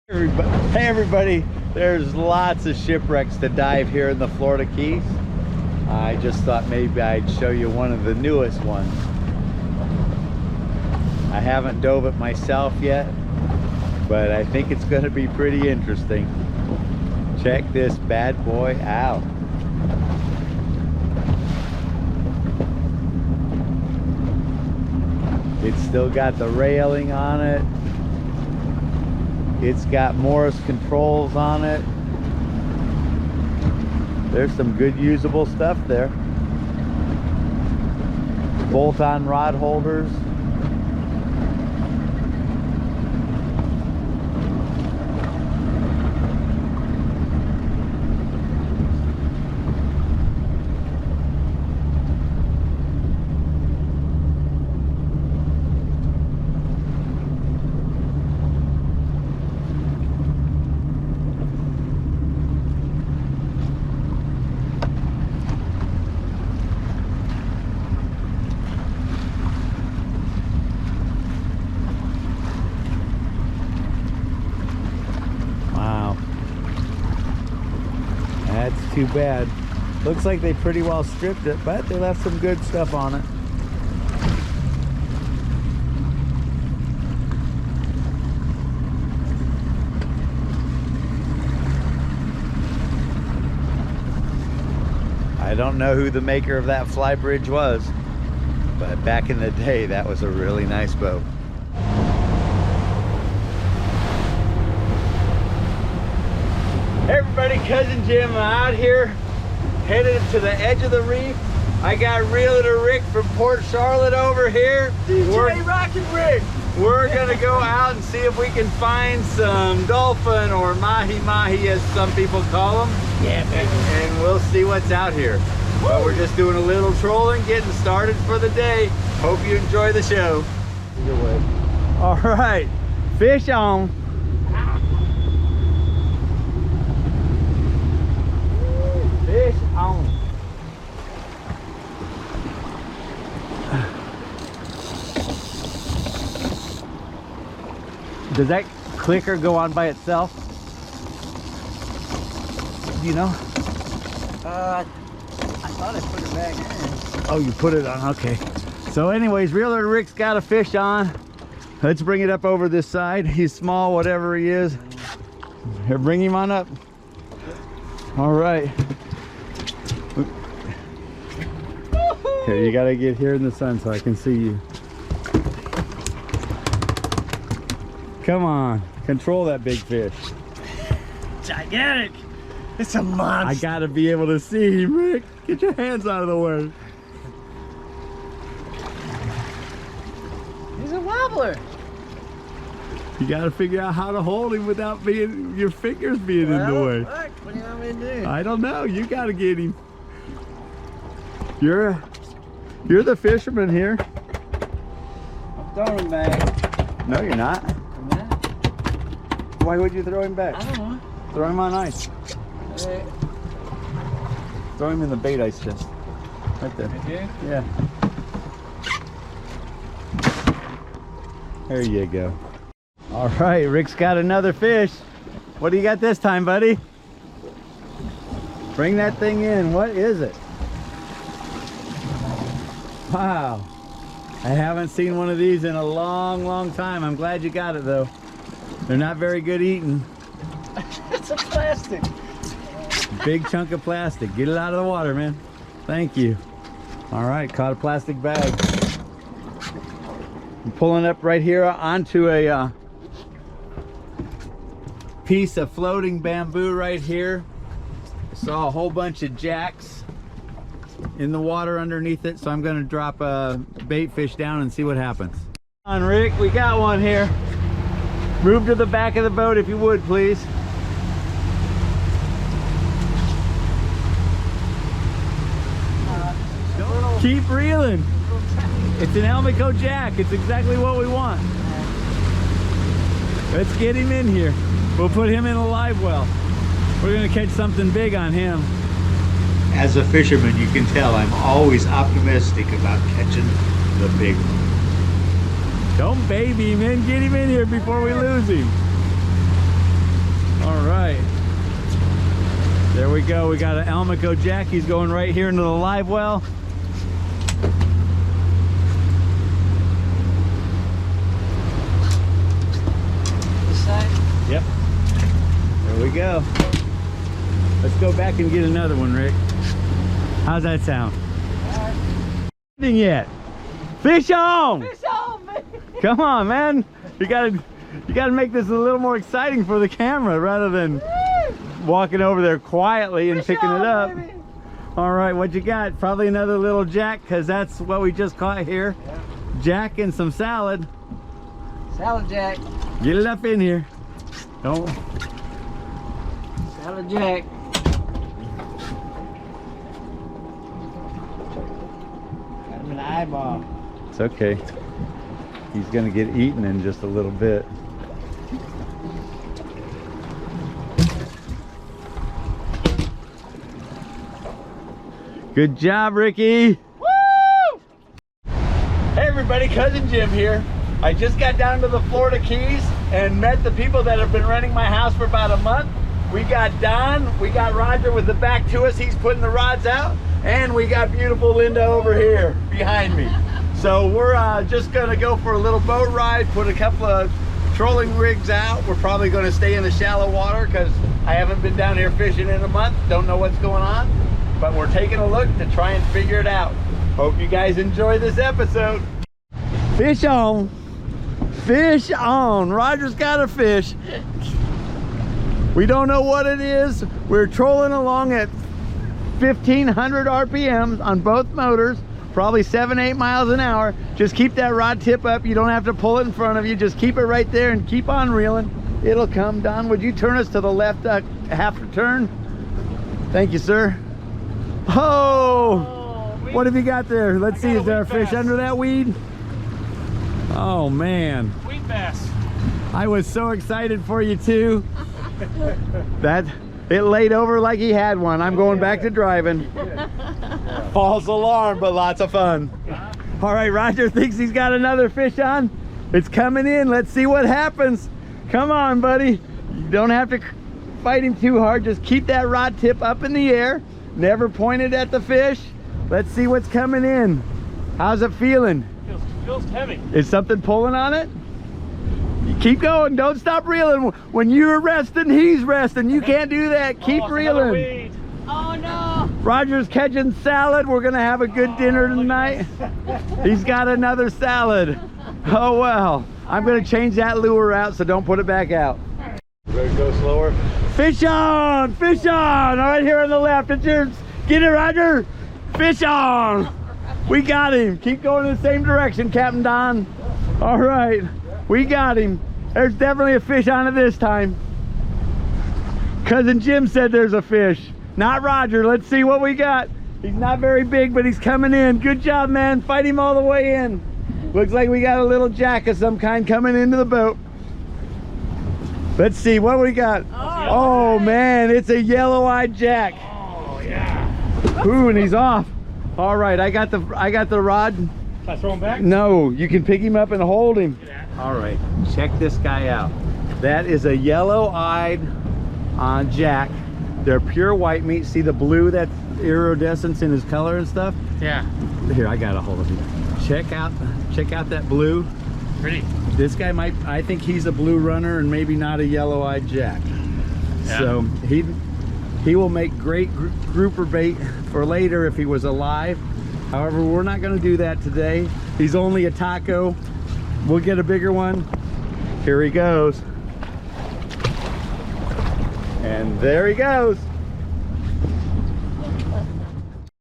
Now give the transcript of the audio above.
Hey everybody, there's lots of shipwrecks to dive here in the Florida Keys. I just thought maybe I'd show you one of the newest ones. I haven't dove it myself yet, but I think it's going to be pretty interesting. Check this bad boy out. It's still got the railing on it. It's got Morris controls on it. There's some good usable stuff there. Bolt-on rod holders. That's too bad. Looks like they pretty well stripped it, but they left some good stuff on it. I don't know who the maker of that fly bridge was, but back in the day, that was a really nice boat. Hey everybody, Cousin Jim out here, headed to the edge of the reef. I got Realtor Rick from Port Charlotte over here. DJ Rockin' Rick. We're gonna go out and see if we can find some dolphin or mahi-mahi, as some people call them. Yeah, man. And we'll see what's out here. But we're just doing a little trolling, getting started for the day. Hope you enjoy the show. Either way. All right, fish on. Fish on. Does that clicker go on by itself? Do you know? I thought I put it back in. Oh, you put it on, okay. So anyways, Realtor Rick's got a fish on. Let's bring it up over this side. He's small, whatever he is. Here, bring him on up. All right. Here, you gotta get here in the sun so I can see you. Come on, control that big fish. Gigantic. It's a monster. I gotta be able to see him, Rick. Get your hands out of the way. He's a wobbler. You gotta figure out how to hold him without being your fingers being in the way. Fuck, what do you want me to do? I don't know. You gotta get him. You're the fisherman here. I'm throwing him back. No, you're not. I'm not. Why would you throw him back? I don't know. Throw him on ice. Right. Throw him in the bait ice chest. Right there. Right here? Yeah. There you go. All right, Rick's got another fish. What do you got this time, buddy? Bring that thing in. What is it? Wow. I haven't seen one of these in a long time. I'm glad you got it though. They're not very good eating. It's a plastic. Big chunk of plastic. Get it out of the water, man. Thank you. All right, caught a plastic bag. I'm pulling up right here onto a piece of floating bamboo right here. Saw a whole bunch of jacks in the water underneath it, so I'm gonna drop a bait fish down and see what happens. Come on, Rick, we got one here. Move to the back of the boat if you would, please. Keep reeling. It's an Almaco jack. It's exactly what we want. Let's get him in here. We'll put him in a live well. We're gonna catch something big on him. As a fisherman, you can tell I'm always optimistic about catching the big one. Don't baby him in. Get him in here before we lose him. go. We got an Almaco jack. He's going right here into the live well. This side? Yep. There we go. Let's go back and get another one, Rick. How's that sound? Nothing yet. Fish on! Fish on, man! Come on, man. You gotta make this a little more exciting for the camera rather than walking over there quietly and Fish picking on, it up. baby. All right, what you got? Probably another little jack, because that's what we just caught here. Yeah. Jack and some salad. Salad jack. Get it up in here. Don't. Salad jack. Got him in the eyeball. It's okay. He's gonna get eaten in just a little bit. Good job, Ricky. Woo! Hey everybody, Cousin Jim here. I just got down to the Florida Keys and met the people that have been renting my house for about a month. We got Don, we got Roger with the back to us, he's putting the rods out, and we got beautiful Linda over here behind me. So we're just gonna go for a little boat ride, put a couple of trolling rigs out. We're probably gonna stay in the shallow water because I haven't been down here fishing in a month, don't know what's going on. But we're taking a look to try and figure it out. Hope you guys enjoy this episode. Fish on. Fish on. Roger's got a fish. We don't know what it is. We're trolling along at 1,500 RPMs on both motors, probably 7-8 miles an hour. Just keep that rod tip up. You don't have to pull it in front of you. Just keep it right there and keep on reeling. It'll come. Don, would you turn us to the left half a turn? Thank you, sir. Oh, what have you got there? Let's see, is there a fish under that weed? Oh man, Weed bass. I was so excited for you too. It laid over like he had one. I'm going back to driving. False alarm, but lots of fun. All right, Roger thinks he's got another fish on. It's coming in. Let's see what happens. Come on, buddy. You don't have to fight him too hard. Just keep that rod tip up in the air. Never pointed at the fish. Let's see what's coming in. How's it feeling? Feels heavy. Is something pulling on it? You keep going. Don't stop reeling. When you're resting, he's resting. You can't do that. Keep reeling. Oh no! Roger's catching salad. We're gonna have a good dinner tonight. He's got another salad. Oh well. I'm gonna change that lure out, so don't put it back out. We're gonna go slower. Fish on! Fish on! All right, here on the left. It's yours. Get it, Roger. Fish on! We got him. Keep going in the same direction, Captain Don. All right, we got him. There's definitely a fish on it this time. Cousin Jim said there's a fish. Not Roger. Let's see what we got. He's not very big, but he's coming in. Good job, man. Fight him all the way in. Looks like we got a little jack of some kind coming into the boat. Let's see what we got. Oh man, it's a yellow-eyed jack. Oh yeah. Ooh, and he's off. All right, I got the rod. Can I throw him back? No, you can pick him up and hold him. All right, check this guy out. That is a yellow-eyed jack. They're pure white meat. See the blue, that's iridescence in his color and stuff? Yeah. Here, I got a hold of him. Check out that blue. Pretty. This guy might, I think he's a blue runner and maybe not a yellow-eyed jack. Yeah. So he will make great grouper bait for later if he was alive. However, we're not going to do that today. He's only a taco. We'll get a bigger one. Here he goes. And there he goes.